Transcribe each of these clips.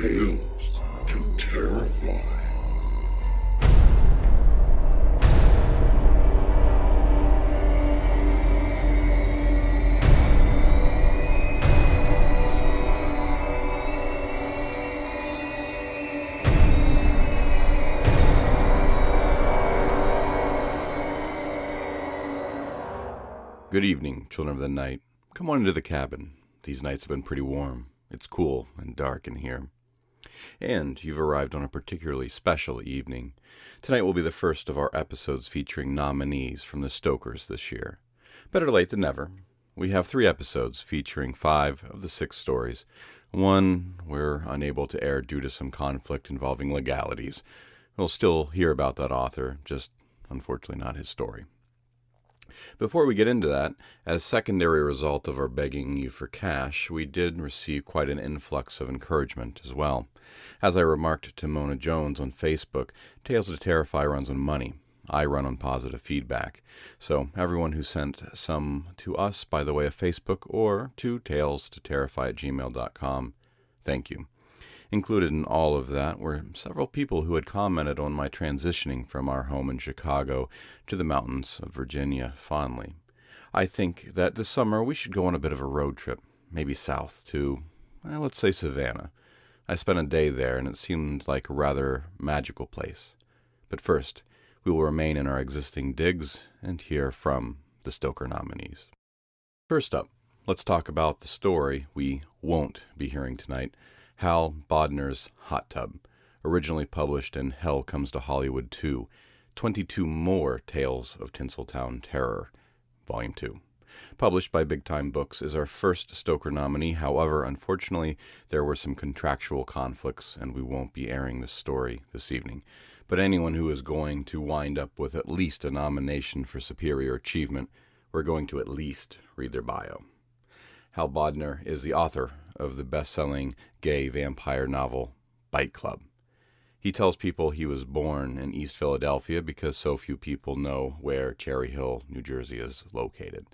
Tales to Terrify. Good evening, children of the night. Come on into the cabin. These nights have been pretty warm. It's cool and dark in here. And you've arrived on a particularly special evening. Tonight will be the first of our episodes featuring nominees from the Stokers this year. Better late than never. We have 3 episodes featuring 5 of the 6 stories. One we're unable to air due to some conflict involving legalities. We'll still hear about that author, just unfortunately not his story. Before we get into that, as secondary result of our begging you for cash, we did receive quite an influx of encouragement as well. As I remarked to Mona Jones on Facebook, Tales to Terrify runs on money. I run on positive feedback. So everyone who sent some to us by the way of Facebook or to talestoterrify@gmail.com, thank you. Included in all of that were several people who had commented on my transitioning from our home in Chicago to the mountains of Virginia fondly. I think that this summer we should go on a bit of a road trip, maybe south to, let's say Savannah. I spent a day there and it seemed like a rather magical place. But first, we will remain in our existing digs and hear from the Stoker nominees. First up, let's talk about the story we won't be hearing tonight. Hal Bodner's Hot Tub, originally published in Hell Comes to Hollywood 2, 22 More Tales of Tinseltown Terror, Volume 2. Published by Big Time Books, is our first Stoker nominee. However, unfortunately, there were some contractual conflicts, and we won't be airing this story this evening. But anyone who is going to wind up with at least a nomination for superior achievement, we're going to at least read their bio. Hal Bodner is the author of the best-selling gay vampire novel Bite Club. He tells people he was born in East Philadelphia because so few people know where Cherry Hill, New Jersey is located.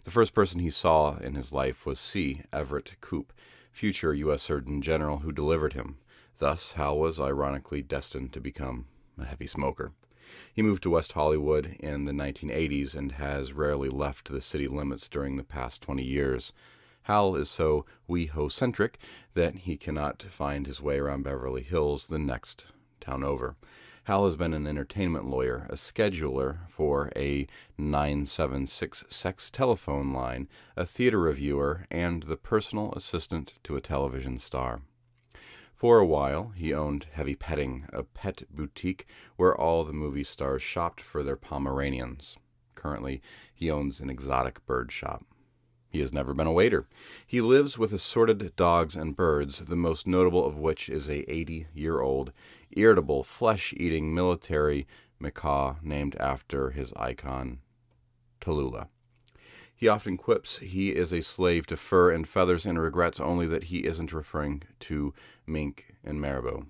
The first person he saw in his life was C. Everett Koop, future U.S. Surgeon General who delivered him. Thus, Hal was ironically destined to become a heavy smoker. He moved to West Hollywood in the 1980s and has rarely left the city limits during the past 20 years. Hal is so WeHo-centric that he cannot find his way around Beverly Hills, the next town over. Hal has been an entertainment lawyer, a scheduler for a 976 sex telephone line, a theater reviewer, and the personal assistant to a television star. For a while, he owned Heavy Petting, a pet boutique where all the movie stars shopped for their Pomeranians. Currently, he owns an exotic bird shop. He has never been a waiter. He lives with assorted dogs and birds, the most notable of which is a 80-year-old, irritable, flesh-eating military macaw named after his icon, Tallulah. He often quips he is a slave to fur and feathers and regrets only that he isn't referring to mink and marabou.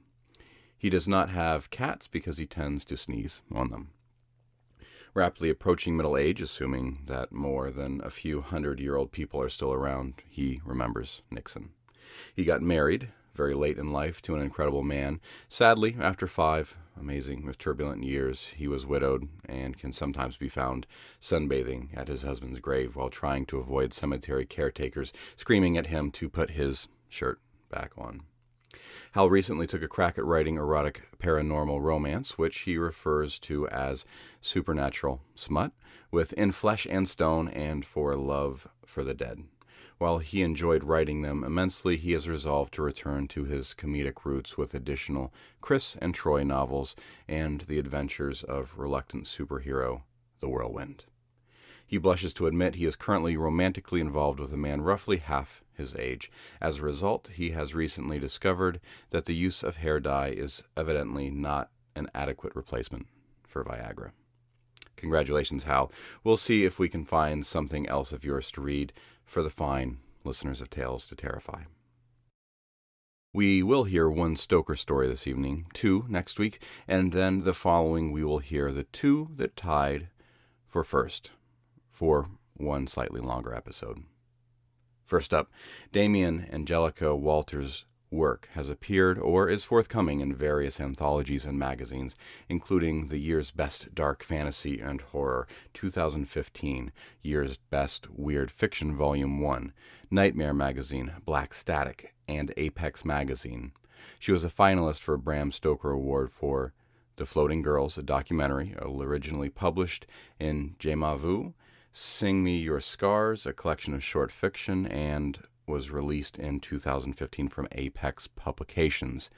He does not have cats because he tends to sneeze on them. Rapidly approaching middle age, assuming that more than a few 100-year-old people are still around, he remembers Nixon. He got married very late in life to an incredible man. Sadly, after 5 amazing with turbulent years, he was widowed and can sometimes be found sunbathing at his husband's grave while trying to avoid cemetery caretakers screaming at him to put his shirt back on. Hal recently took a crack at writing erotic paranormal romance, which he refers to as supernatural smut, with In Flesh and Stone and For Love for the Dead. While he enjoyed writing them immensely, he has resolved to return to his comedic roots with additional Chris and Troy novels and the adventures of reluctant superhero, The Whirlwind. He blushes to admit he is currently romantically involved with a man roughly half his age. As a result, he has recently discovered that the use of hair dye is evidently not an adequate replacement for Viagra. Congratulations, Hal. We'll see if we can find something else of yours to read for the fine listeners of Tales to Terrify. We will hear 1 Stoker story this evening, 2 next week, and then the following we will hear the 2 that tied for first, for 1 slightly longer episode. First up, Damien Angelica Walters' work has appeared or is forthcoming in various anthologies and magazines, including the year's Best Dark Fantasy and Horror, 2015, year's Best Weird Fiction Volume 1, Nightmare Magazine, Black Static, and Apex Magazine. She was a finalist for a Bram Stoker Award for The Floating Girls, a documentary originally published in Je m'en veux, Sing Me Your Scars, a collection of short fiction, and was released in 2015 from Apex Publications.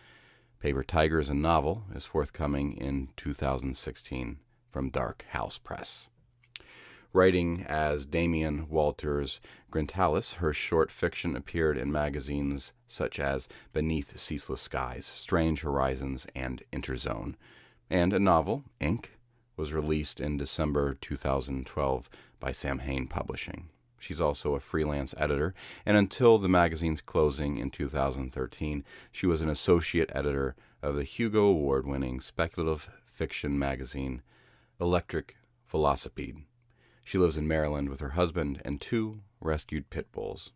Paper Tigers, a novel, is forthcoming in 2016 from Dark House Press. Writing as Damien Walters Grintalis, her short fiction appeared in magazines such as Beneath Ceaseless Skies, Strange Horizons, and Interzone. And a novel, Ink, was released in December 2012 by Sam Hain Publishing. She's also a freelance editor, and until the magazine's closing in 2013, she was an associate editor of the Hugo Award-winning speculative fiction magazine Electric Velocipede. She lives in Maryland with her husband and 2 rescued pit bulls.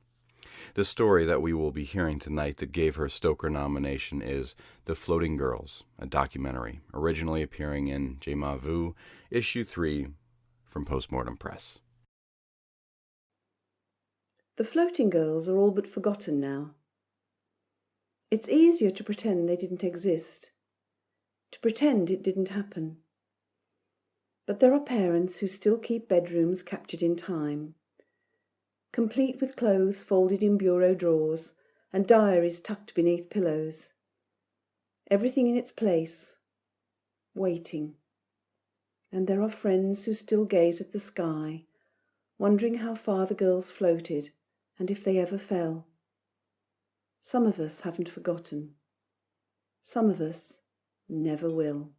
The story that we will be hearing tonight that gave her a Stoker nomination is The Floating Girls, a documentary, originally appearing in Je m'en veux, issue 3 from Postmortem Press. The floating girls are all but forgotten now. It's easier to pretend they didn't exist, to pretend it didn't happen. But there are parents who still keep bedrooms captured in time, complete with clothes folded in bureau drawers and diaries tucked beneath pillows. Everything in its place, waiting. And there are friends who still gaze at the sky, wondering how far the girls floated and if they ever fell. Some of us haven't forgotten. Some of us never will.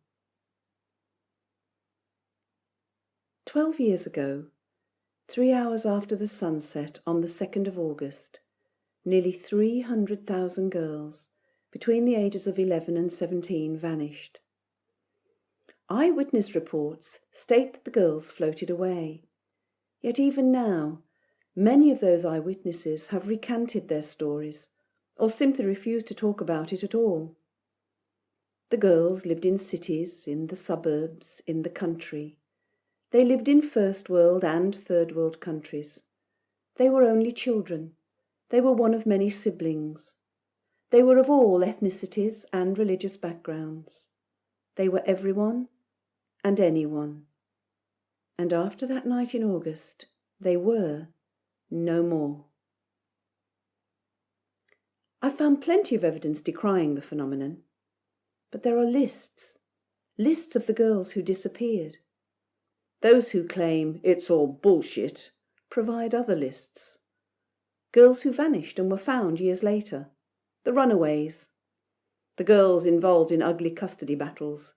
12 years ago, 3 hours after the sunset on the 2nd of August, nearly 300,000 girls between the ages of 11 and 17 vanished. Eyewitness reports state that the girls floated away. Yet even now, many of those eyewitnesses have recanted their stories or simply refused to talk about it at all. The girls lived in cities, in the suburbs, in the country. They lived in first world and third world countries. They were only children. They were one of many siblings. They were of all ethnicities and religious backgrounds. They were everyone and anyone. And after that night in August, they were no more. I found plenty of evidence decrying the phenomenon, but there are lists of the girls who disappeared. Those who claim it's all bullshit provide other lists. Girls who vanished and were found years later, the runaways, the girls involved in ugly custody battles,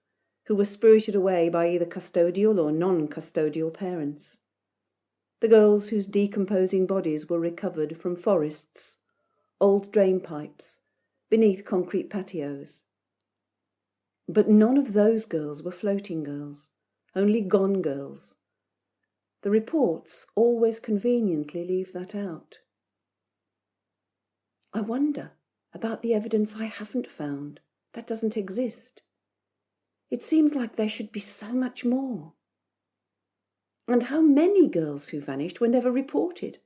who were spirited away by either custodial or non-custodial parents, the girls whose decomposing bodies were recovered from forests, old drain pipes, beneath concrete patios. But none of those girls were floating girls, only gone girls. The reports always conveniently leave that out. I wonder about the evidence I haven't found, that doesn't exist. It seems like there should be so much more. And how many girls who vanished were never reported?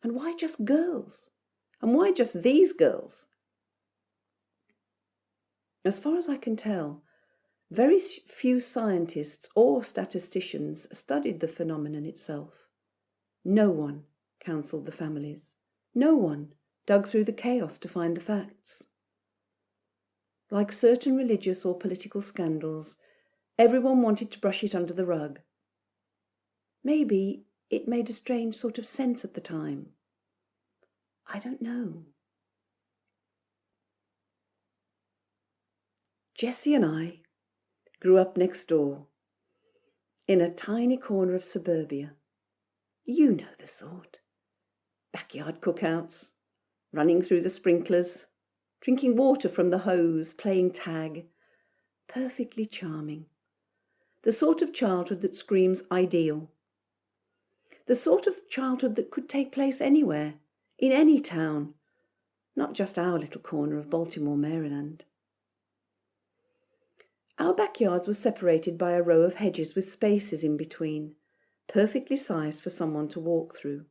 And why just girls? And why just these girls? As far as I can tell, very few scientists or statisticians studied the phenomenon itself. No one counseled the families. No one dug through the chaos to find the facts. Like certain religious or political scandals, everyone wanted to brush it under the rug. Maybe it made a strange sort of sense at the time. I don't know. Jessie and I grew up next door, in a tiny corner of suburbia. You know the sort. Backyard cookouts, running through the sprinklers, drinking water from the hose, playing tag. Perfectly charming. The sort of childhood that screams ideal. The sort of childhood that could take place anywhere, in any town, not just our little corner of Baltimore, Maryland. Our backyards were separated by a row of hedges with spaces in between, perfectly sized for someone to walk through.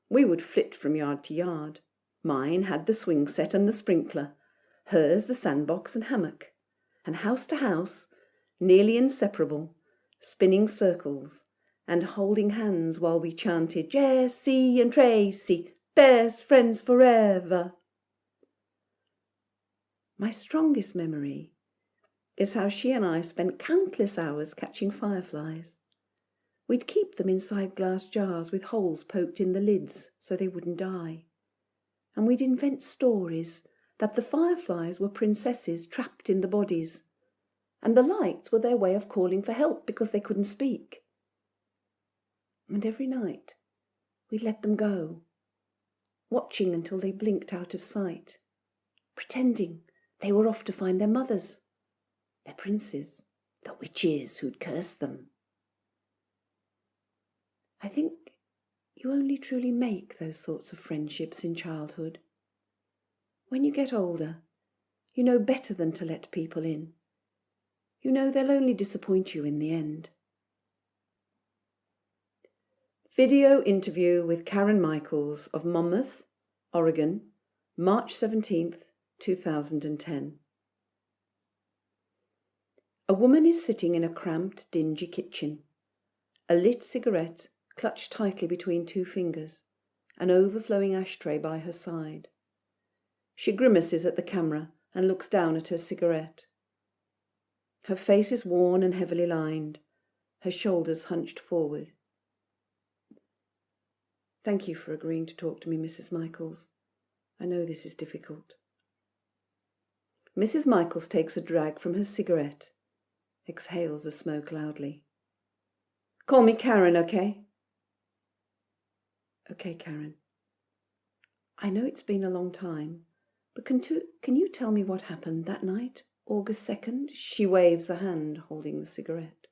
We would flit from yard to yard. Mine had the swing set and the sprinkler, hers the sandbox and hammock, and house to house, nearly inseparable, spinning circles and holding hands while we chanted Jessie and Tracy, best friends forever. My strongest memory is how she and I spent countless hours catching fireflies. We'd keep them inside glass jars with holes poked in the lids so they wouldn't die. And we'd invent stories that the fireflies were princesses trapped in the bodies, and the lights were their way of calling for help because they couldn't speak. And every night we'd let them go, watching until they blinked out of sight, pretending they were off to find their mothers, their princes, the witches who'd cursed them. I think you only truly make those sorts of friendships in childhood. When you get older, you know better than to let people in. You know they'll only disappoint you in the end. Video interview with Karen Michaels of Monmouth, Oregon, March 17th, 2010. A woman is sitting in a cramped, dingy kitchen. A lit cigarette clutched tightly between two fingers, an overflowing ashtray by her side. She grimaces at the camera and looks down at her cigarette. Her face is worn and heavily lined, her shoulders hunched forward. Thank you for agreeing to talk to me, Mrs. Michaels. I know this is difficult. Mrs. Michaels takes a drag from her cigarette, exhales the smoke loudly. Call me Karen, okay? Okay, Karen. I know it's been a long time, but can you tell me what happened that night, August 2nd? She waves a hand holding the cigarette.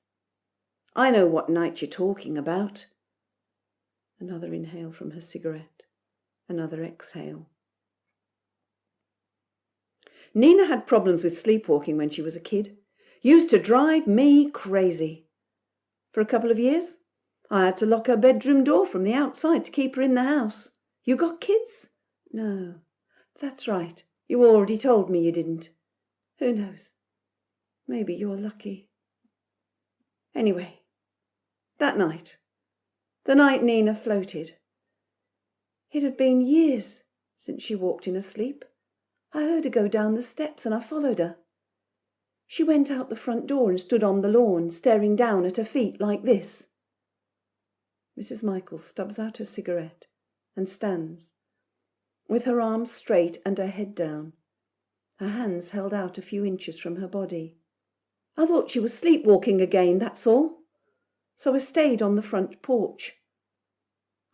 I know what night you're talking about. Another inhale from her cigarette, another exhale. Nina had problems with sleepwalking when she was a kid. Used to drive me crazy. For a couple of years, I had to lock her bedroom door from the outside to keep her in the house. You got kids? No, that's right. You already told me you didn't. Who knows? Maybe you're lucky. Anyway, that night, the night Nina floated. It had been years since she walked in her sleep. I heard her go down the steps and I followed her. She went out the front door and stood on the lawn, staring down at her feet like this. Mrs. Michaels stubs out her cigarette and stands, with her arms straight and her head down, her hands held out a few inches from her body. I thought she was sleepwalking again, that's all. So I stayed on the front porch.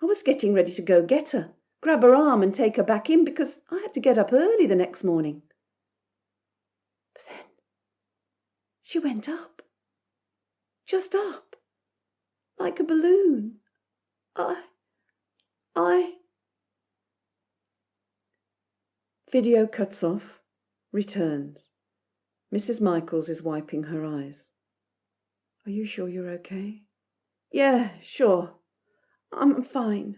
I was getting ready to go get her, grab her arm and take her back in because I had to get up early the next morning. But then she went up, just up, like a balloon. Video cuts off, returns. Mrs. Michaels is wiping her eyes. Are you sure you're okay? Yeah, sure. I'm fine.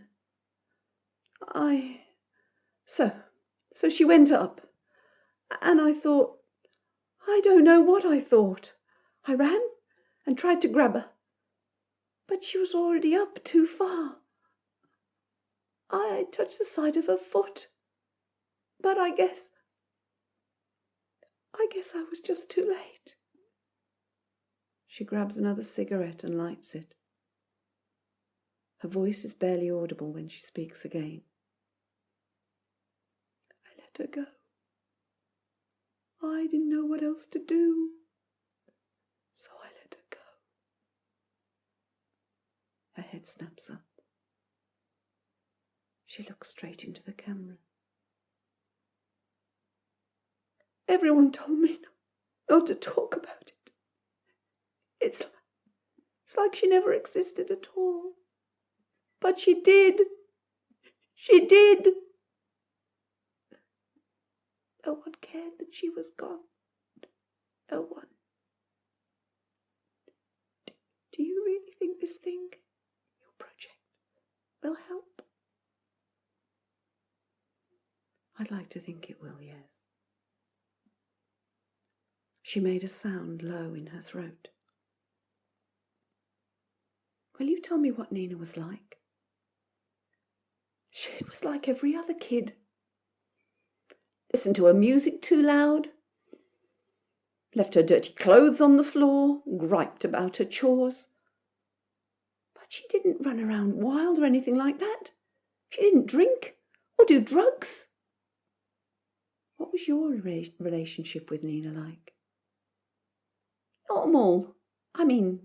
So she went up, and I thought, I don't know what I thought. I ran and tried to grab her, but she was already up too far. I touched the side of her foot, but I guess I was just too late. She grabs another cigarette and lights it. Her voice is barely audible when she speaks again. I let her go. I didn't know what else to do, so I let her go. Her head snaps up. She looks straight into the camera. Everyone told me not to talk about it. It's like she never existed at all. But she did. She did. No one cared that she was gone. No one. Do you really think this thing, your project, will help? I'd like to think it will, yes. She made a sound low in her throat. Will you tell me what Nina was like? She was like every other kid. Listened to her music too loud, left her dirty clothes on the floor, griped about her chores. But she didn't run around wild or anything like that. She didn't drink or do drugs. What was your relationship with Nina like? Normal. I mean,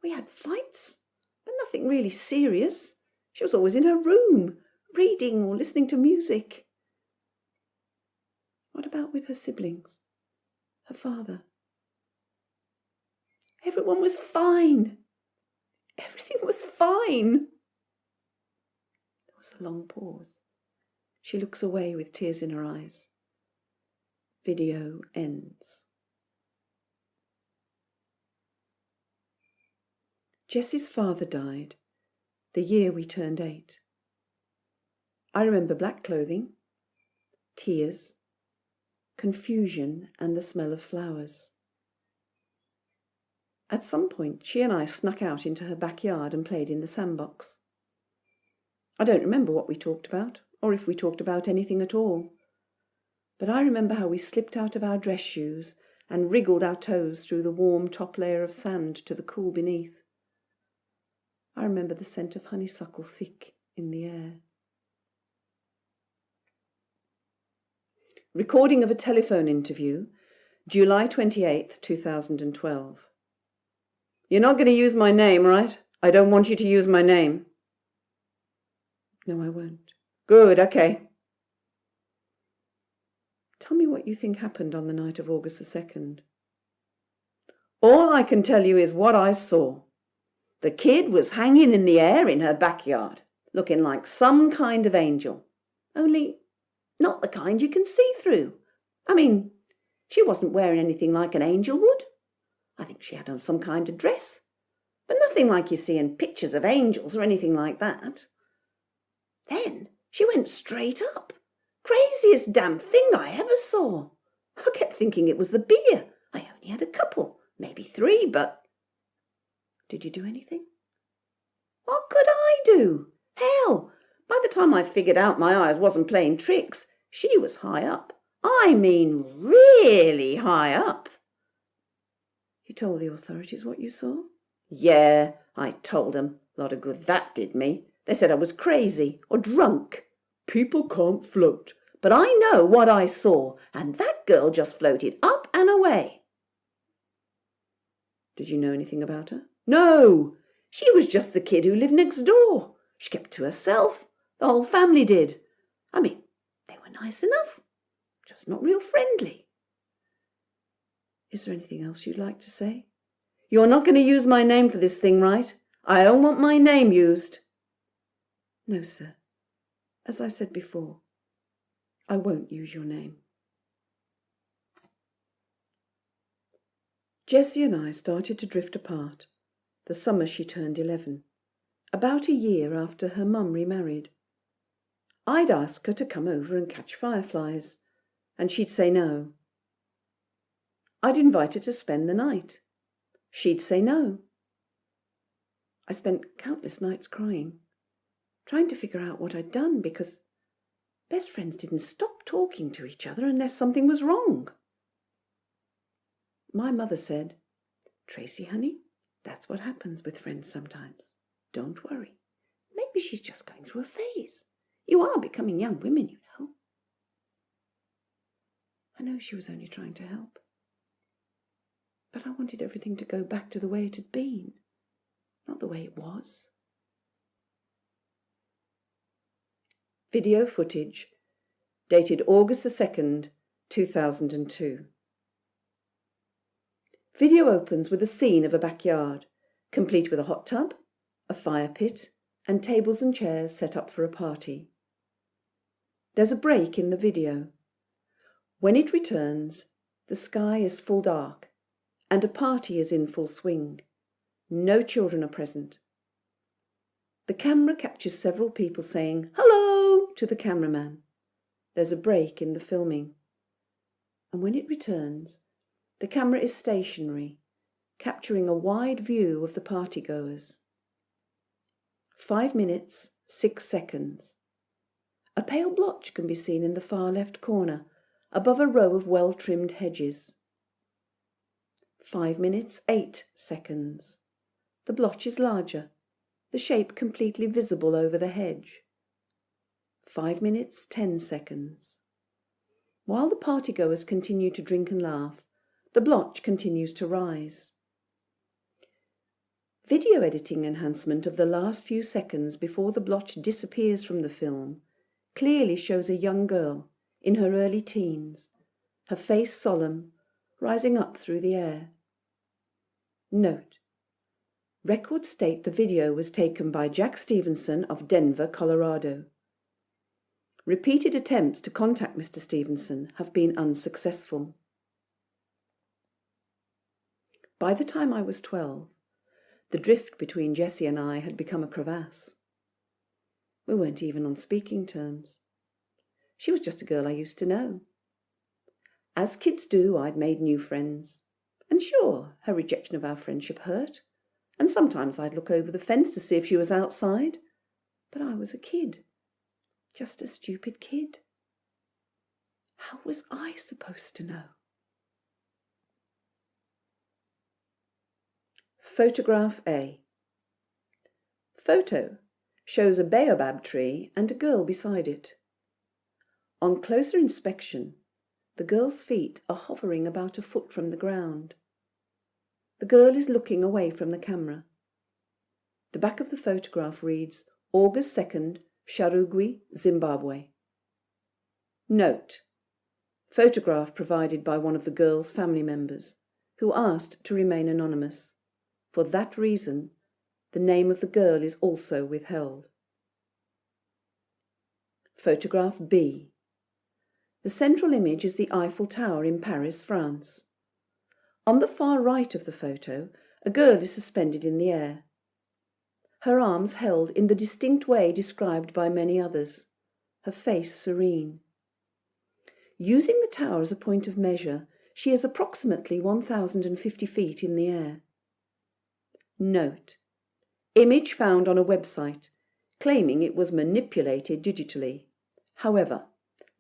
we had fights, but nothing really serious. She was always in her room, reading or listening to music. What about with her siblings? Her father? Everyone was fine. Everything was fine. There was a long pause. She looks away with tears in her eyes. Video ends. Jessie's father died the year we turned 8. I remember black clothing, tears, confusion, and the smell of flowers. At some point, she and I snuck out into her backyard and played in the sandbox. I don't remember what we talked about, or if we talked about anything at all. But I remember how we slipped out of our dress shoes and wriggled our toes through the warm top layer of sand to the cool beneath. I remember the scent of honeysuckle thick in the air. Recording of a telephone interview, July 28th, 2012. You're not going to use my name, right? I don't want you to use my name. No, I won't. Good, okay. Tell me what you think happened on the night of August the 2nd. All I can tell you is what I saw. The kid was hanging in the air in her backyard, looking like some kind of angel. Only not the kind you can see through. I mean, she wasn't wearing anything like an angel would. I think she had on some kind of dress, but nothing like you see in pictures of angels or anything like that. Then she went straight up. Craziest damn thing I ever saw. I kept thinking it was the beer. I only had a couple, maybe 3, but... Did you do anything? What could I do? Hell, by the time I figured out my eyes wasn't playing tricks, she was high up. I mean, really high up. You told the authorities what you saw? Yeah, I told them. A lot of good that did me. They said I was crazy or drunk. People can't float. But I know what I saw, and that girl just floated up and away. Did you know anything about her? No, she was just the kid who lived next door. She kept to herself. The whole family did. I mean, they were nice enough, just not real friendly. Is there anything else you'd like to say? You're not going to use my name for this thing, right? I don't want my name used. No, sir. As I said before, I won't use your name. Jessie and I started to drift apart the summer she turned 11, about a year after her mum remarried. I'd ask her to come over and catch fireflies, and she'd say no. I'd invite her to spend the night. She'd say no. I spent countless nights crying, trying to figure out what I'd done, because best friends didn't stop talking to each other unless something was wrong. My mother said, "Tracy, honey, that's what happens with friends sometimes. Don't worry. Maybe she's just going through a phase. You are becoming young women, you know." I know she was only trying to help. But I wanted everything to go back to the way it had been, not the way it was. Video footage, dated August the 2nd, 2002. Video opens with a scene of a backyard, complete with a hot tub, a fire pit, and tables and chairs set up for a party. There's a break in the video. When it returns, the sky is full dark, and a party is in full swing. No children are present. The camera captures several people saying "hello" to the cameraman. There's a break in the filming. And when it returns, the camera is stationary, capturing a wide view of the partygoers. 5 minutes, 6 seconds. A pale blotch can be seen in the far left corner, above a row of well-trimmed hedges. 5 minutes, 8 seconds. The blotch is larger, the shape completely visible over the hedge. 5 minutes, 10 seconds. While the partygoers continue to drink and laugh, the blotch continues to rise. Video editing enhancement of the last few seconds before the blotch disappears from the film clearly shows a young girl in her early teens, her face solemn, rising up through the air. Note: records state the video was taken by Jack Stevenson of Denver, Colorado. Repeated attempts to contact Mr. Stevenson have been unsuccessful. By the time I was 12, the drift between Jessie and I had become a crevasse. We weren't even on speaking terms. She was just a girl I used to know. As kids do, I'd made new friends. And sure, her rejection of our friendship hurt. And sometimes I'd look over the fence to see if she was outside. But I was a kid. Just a stupid kid. How was I supposed to know? Photograph A. Photo shows a baobab tree and a girl beside it. On closer inspection, the girl's feet are hovering about a foot from the ground. The girl is looking away from the camera. The back of the photograph reads, August 2nd, Sharugwi, Zimbabwe. Note: photograph provided by one of the girl's family members, who asked to remain anonymous. For that reason, the name of the girl is also withheld. Photograph B. The central image is the Eiffel Tower in Paris, France. On the far right of the photo, a girl is suspended in the air. Her arms held in the distinct way described by many others, her face serene. Using the tower as a point of measure, she is approximately 1,050 feet in the air. Note: image found on a website, claiming it was manipulated digitally. However,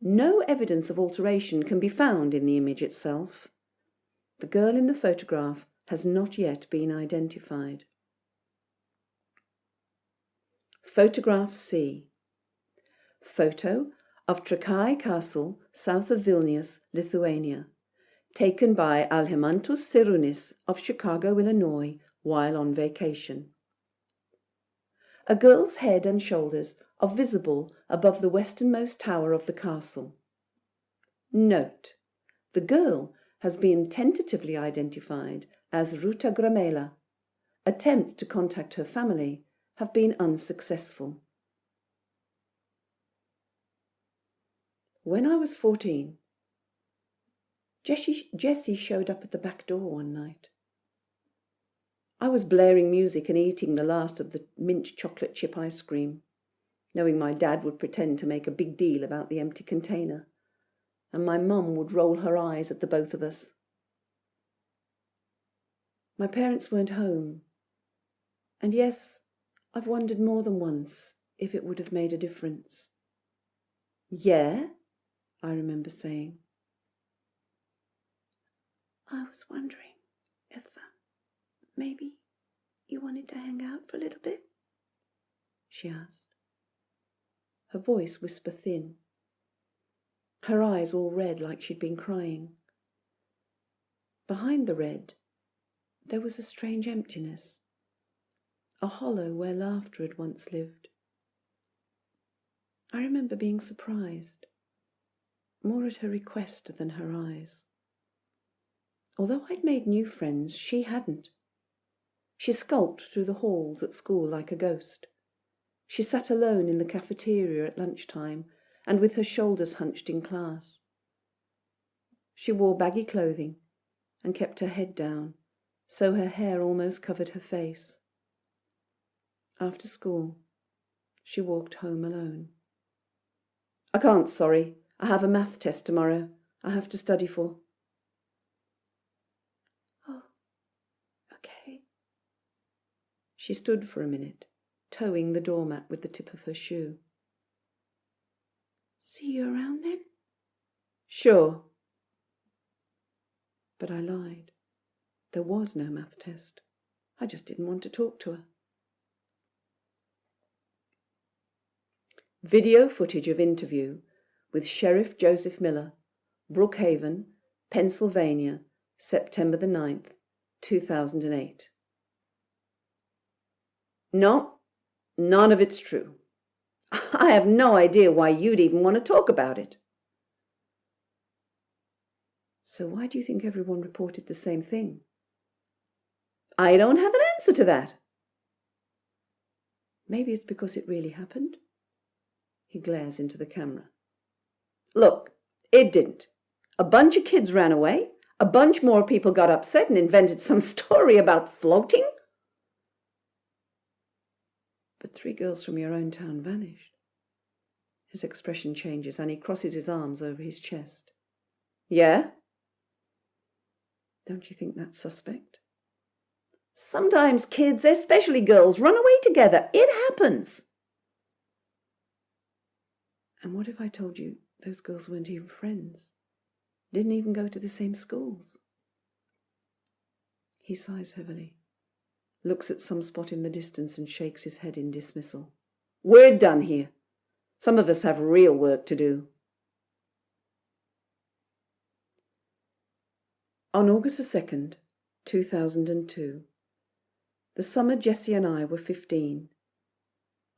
no evidence of alteration can be found in the image itself. The girl in the photograph has not yet been identified. Photograph C. Photo of Trakai Castle, south of Vilnius, Lithuania, taken by Alhemantus Serunis of Chicago, Illinois, while on vacation. A girl's head and shoulders are visible above the westernmost tower of the castle. Note: the girl has been tentatively identified as Ruta Gramela. Attempts to contact her family have been unsuccessful. When I was 14, Jessie showed up at the back door one night. I was blaring music and eating the last of the mint chocolate chip ice cream, knowing my dad would pretend to make a big deal about the empty container, and my mum would roll her eyes at the both of us. My parents weren't home, and yes, I've wondered more than once if it would have made a difference. Yeah, I remember saying. I was wondering if maybe you wanted to hang out for a little bit, she asked. Her voice whisper thin. Her eyes all red like she'd been crying. Behind the red, there was a strange emptiness, a hollow where laughter had once lived. I remember being surprised, more at her request than her eyes. Although I'd made new friends, she hadn't. She skulked through the halls at school like a ghost. She sat alone in the cafeteria at lunchtime and with her shoulders hunched in class. She wore baggy clothing and kept her head down, so her hair almost covered her face. After school, she walked home alone. "I can't, sorry. I have a math test tomorrow I have to study for." "Oh, okay." She stood for a minute, toeing the doormat with the tip of her shoe. "See you around then?" "Sure." But I lied. There was no math test. I just didn't want to talk to her. Video footage of interview with Sheriff Joseph Miller, Brookhaven, Pennsylvania, September the 9th, 2008. "No, none of it's true. I have no idea why you'd even want to talk about it." "So why do you think everyone reported the same thing?" "I don't have an answer to that." "Maybe it's because it really happened." He glares into the camera. "Look, it didn't. A bunch of kids ran away. A bunch more people got upset and invented some story about floating." "But 3 girls from your own town vanished." His expression changes and he crosses his arms over his chest. "Yeah?" "Don't you think that's suspect?" "Sometimes kids, especially girls, run away together. It happens." "And what if I told you those girls weren't even friends? Didn't even go to the same schools?" He sighs heavily, looks at some spot in the distance and shakes his head in dismissal. "We're done here. Some of us have real work to do." On August 2nd, 2002, the summer Jessie and I were 15.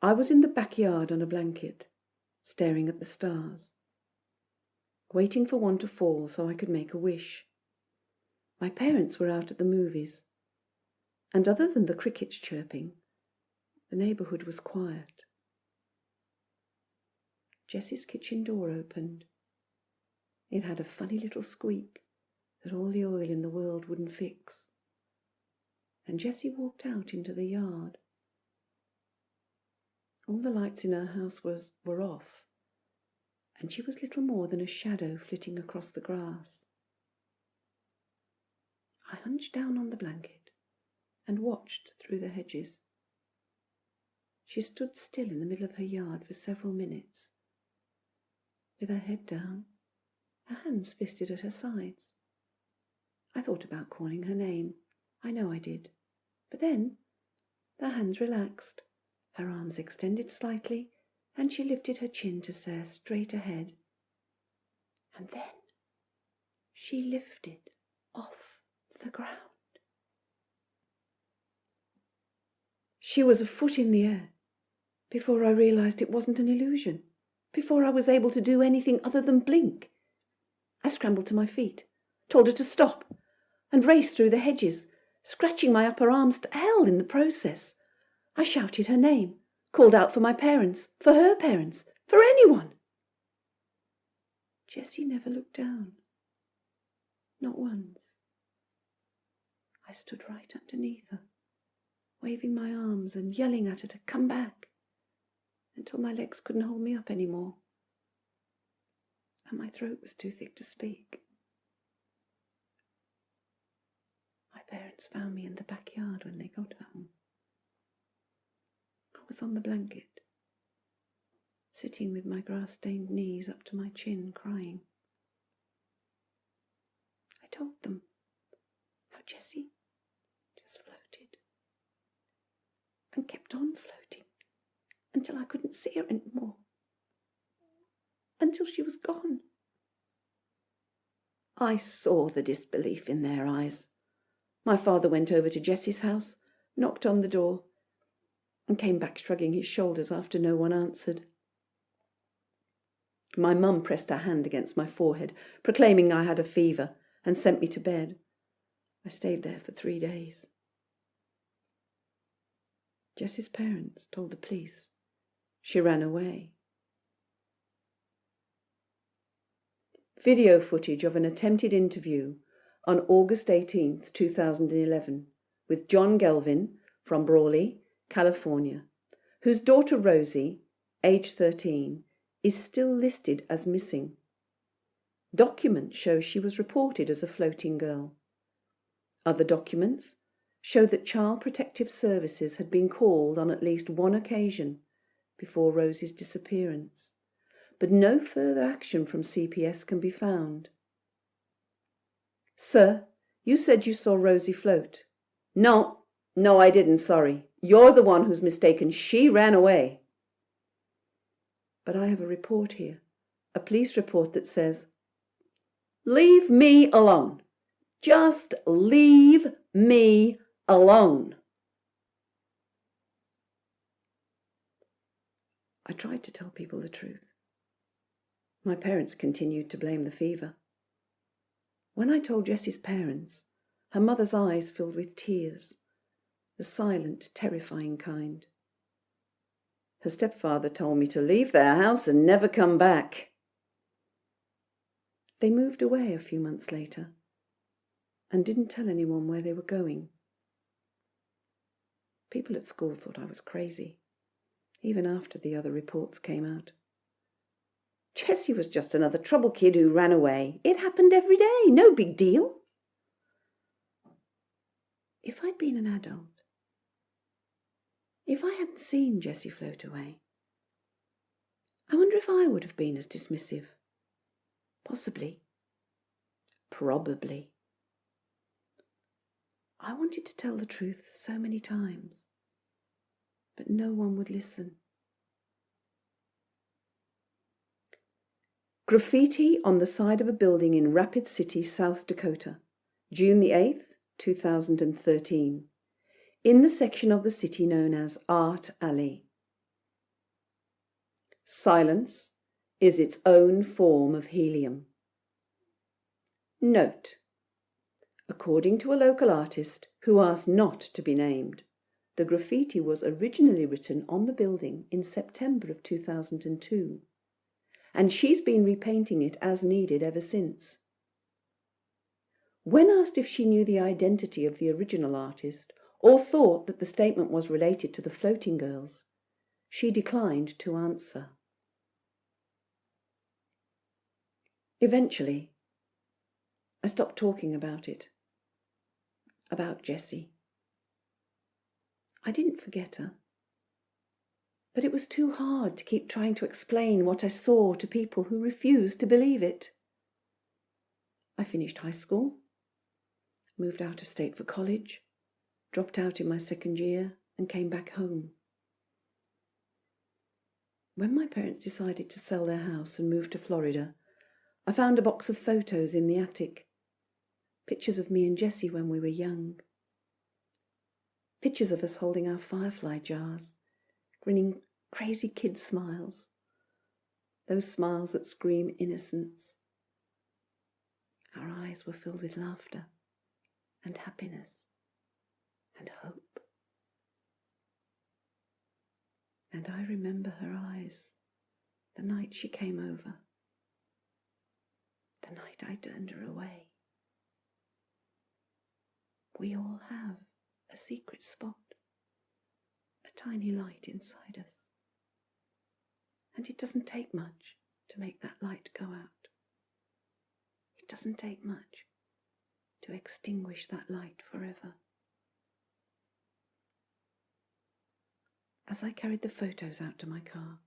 I was in the backyard on a blanket, staring at the stars, waiting for one to fall so I could make a wish. My parents were out at the movies, and other than the crickets chirping, the neighbourhood was quiet. Jessie's kitchen door opened. It had a funny little squeak that all the oil in the world wouldn't fix. And Jessie walked out into the yard. All the lights in her house were off, and she was little more than a shadow flitting across the grass. I hunched down on the blanket and watched through the hedges. She stood still in the middle of her yard for several minutes, with her head down, her hands fisted at her sides. I thought about calling her name. I know I did. But then the hands relaxed, her arms extended slightly, and she lifted her chin to stare straight ahead. And then she lifted off the ground. She was a foot in the air before I realized it wasn't an illusion, before I was able to do anything other than blink. I scrambled to my feet, told her to stop, and raced through the hedges, scratching my upper arms to hell in the process. I shouted her name, called out for my parents, for her parents, for anyone. Jessie never looked down. Not once. I stood right underneath her, waving my arms and yelling at her to come back, until my legs couldn't hold me up anymore, and my throat was too thick to speak. My parents found me in the backyard when they got home. I was on the blanket, sitting with my grass-stained knees up to my chin, crying. I told them how Jessie just floated and kept on floating until I couldn't see her anymore, until she was gone. I saw the disbelief in their eyes. My father went over to Jessie's house, knocked on the door, and came back shrugging his shoulders after no one answered. My mum pressed her hand against my forehead, proclaiming I had a fever, and sent me to bed. I stayed there for 3 days. Jessie's parents told the police. She ran away. video footage of an attempted interview on August 18th, 2011, with John Gelvin from Brawley, California, whose daughter Rosie, age 13, is still listed as missing. Documents show she was reported as a floating girl. Other documents show that Child Protective Services had been called on at least one occasion before Rosie's disappearance, but no further action from CPS can be found. Sir, you said you saw Rosie float. No, I didn't, sorry. You're the one who's mistaken. She ran away. But I have a report here, a police report that says, leave me alone. Just leave me alone. I tried to tell people the truth. My parents continued to blame the fever. When I told Jessie's parents, her mother's eyes filled with tears, the silent, terrifying kind. Her stepfather told me to leave their house and never come back. They moved away a few months later and didn't tell anyone where they were going. People at school thought I was crazy, even after the other reports came out. Jessie was just another trouble kid who ran away. It happened every day, no big deal. If I'd been an adult, if I hadn't seen Jessie float away, I wonder if I would have been as dismissive. Possibly. Probably. I wanted to tell the truth so many times, but no one would listen. Graffiti on the side of a building in Rapid City, South Dakota, June the 8th, 2013, in the section of the city known as Art Alley. Silence is its own form of helium. Note: according to a local artist who asked not to be named, the graffiti was originally written on the building in September of 2002. And she's been repainting it as needed ever since. When asked if she knew the identity of the original artist or thought that the statement was related to the floating girls, she declined to answer. Eventually, I stopped talking about it, about Jessie. I didn't forget her. But it was too hard to keep trying to explain what I saw to people who refused to believe it. I finished high school, moved out of state for college, dropped out in my second year, and came back home. When my parents decided to sell their house and move to Florida, I found a box of photos in the attic. Pictures of me and Jessie when we were young. Pictures of us holding our firefly jars, grinning crazy kid smiles, those smiles that scream innocence. Our eyes were filled with laughter and happiness and hope. And I remember her eyes the night she came over, the night I turned her away. We all have a secret spot, a tiny light inside us. And it doesn't take much to make that light go out. It doesn't take much to extinguish that light forever. As I carried the photos out to my car,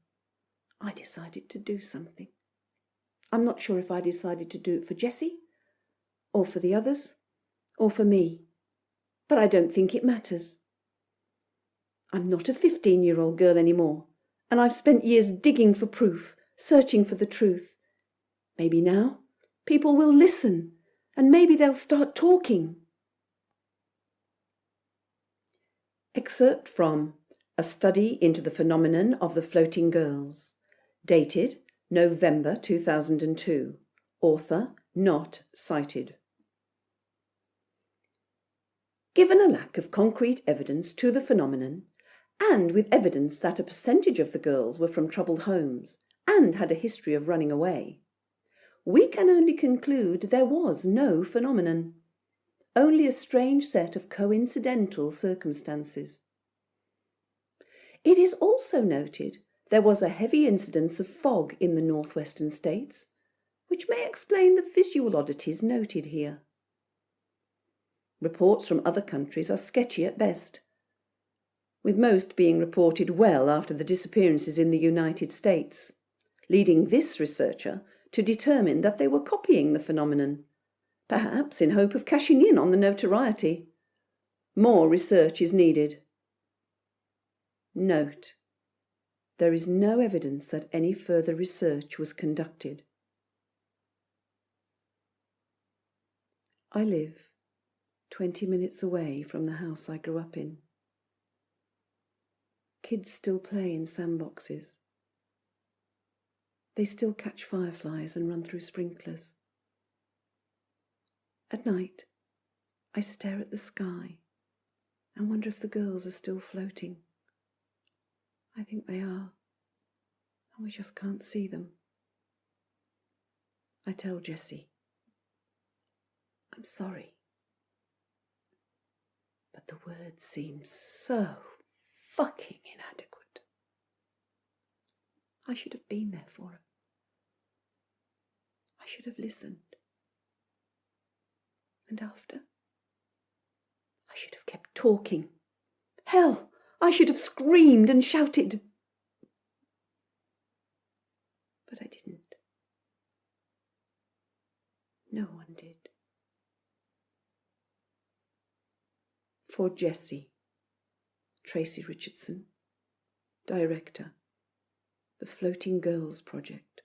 I decided to do something. I'm not sure if I decided to do it for Jessie, or for the others, or for me, but I don't think it matters. I'm not a 15-year-old girl anymore, and I've spent years digging for proof, searching for the truth. Maybe now people will listen, and maybe they'll start talking. Excerpt from A Study into the Phenomenon of the Floating Girls, dated November 2002. Author not cited. Given a lack of concrete evidence to the phenomenon, and with evidence that a percentage of the girls were from troubled homes and had a history of running away, we can only conclude there was no phenomenon, only a strange set of coincidental circumstances. It is also noted there was a heavy incidence of fog in the northwestern states, which may explain the visual oddities noted here. Reports from other countries are sketchy at best, with most being reported well after the disappearances in the United States, leading this researcher to determine that they were copying the phenomenon, perhaps in hope of cashing in on the notoriety. More research is needed. Note: there is no evidence that any further research was conducted. I live 20 minutes away from the house I grew up in. Kids still play in sandboxes. They still catch fireflies and run through sprinklers. At night, I stare at the sky and wonder if the girls are still floating. I think they are, and we just can't see them. I tell Jessie, I'm sorry, but the words seem so fucking inadequate. I should have been there for her. I should have listened. And after, I should have kept talking. Hell, I should have screamed and shouted. But I didn't. No one did. For Jessie, Tracy Richardson, Director, The Floating Girls Project,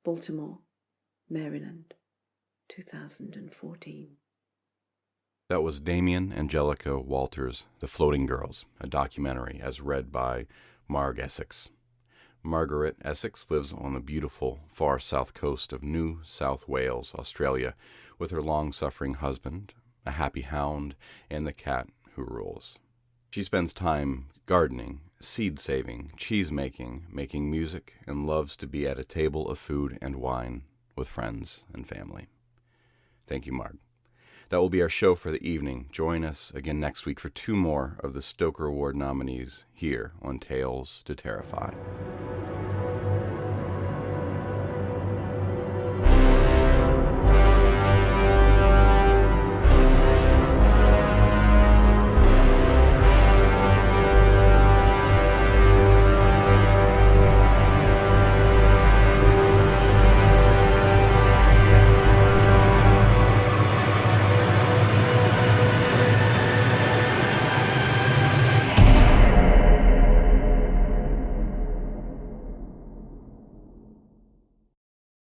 Baltimore, Maryland, 2014. That was Damien, Angelica, Walters, The Floating Girls, a documentary as read by Marg Essex. Margaret Essex lives on the beautiful far south coast of New South Wales, Australia, with her long-suffering husband, a happy hound, and the cat who rules. She spends time gardening, seed-saving, cheese-making, making music, and loves to be at a table of food and wine with friends and family. Thank you, Marg. That will be our show for the evening. Join us again next week for 2 more of the Stoker Award nominees here on Tales to Terrify.